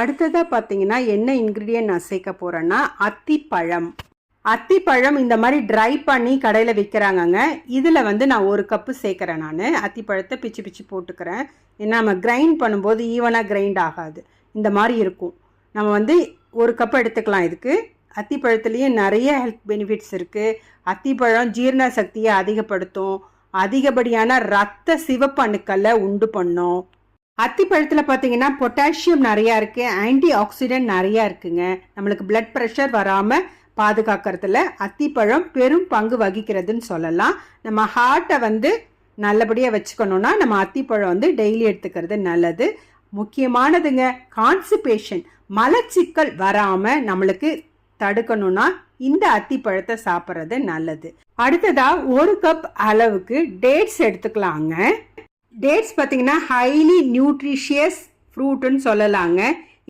அடுத்ததாக பார்த்தீங்கன்னா என்ன இன்க்ரீடியன்ட் நான் சேர்க்க போகிறேன்னா அத்திப்பழம். அத்திப்பழம் இந்த மாதிரி ட்ரை பண்ணி கடையில் விற்கிறாங்கங்க. இதில் வந்து நான் 1 கப்பு சேர்க்குறேன். நான் அத்திப்பழத்தை பிச்சு பிச்சு போட்டுக்கிறேன். ஏன்னா நம்ம கிரைண்ட் பண்ணும்போது ஈவனாக கிரைண்ட் ஆகாது, இந்த மாதிரி இருக்கும். நம்ம வந்து 1 கப் எடுத்துக்கலாம். இதுக்கு அத்திப்பழத்துலேயே நிறைய ஹெல்த் பெனிஃபிட்ஸ் இருக்குது. அத்திப்பழம் ஜீரண சக்தியை அதிகப்படுத்தும், அதிகப்படியான இரத்த சிவப்பு அணுக்களை உண்டு பண்ணும். அத்திப்பழத்தில் பார்த்தீங்கன்னா பொட்டாசியம் நிறையா இருக்குது, ஆன்டி ஆக்சிடென்ட் நிறையா இருக்குங்க. நம்மளுக்கு பிளட் ப்ரெஷர் வராமல் பாதுகாக்கிறதுல அத்திப்பழம் பெரும் பங்கு வகிக்கிறதுன்னு சொல்லலாம். நம்ம ஹார்ட்டை வந்து நல்லபடியாக வச்சுக்கணுன்னா நம்ம அத்திப்பழம் வந்து டெய்லி எடுத்துக்கிறது நல்லது. முக்கியமானதுங்க, கான்ஸ்டிபேஷன் மலச்சிக்கல் வராமல் நம்மளுக்கு தடுக்கணும்னா இந்த அத்திப்பழத்தை சாப்பிட்றது நல்லது. அடுத்ததாக 1 கப் அளவுக்கு டேட்ஸ் எடுத்துக்கலாங்க. டேட்ஸ் பார்த்தீங்கன்னா ஹைலி நியூட்ரிஷியஸ் ஃப்ரூட்டுன்னு சொல்லலாங்க.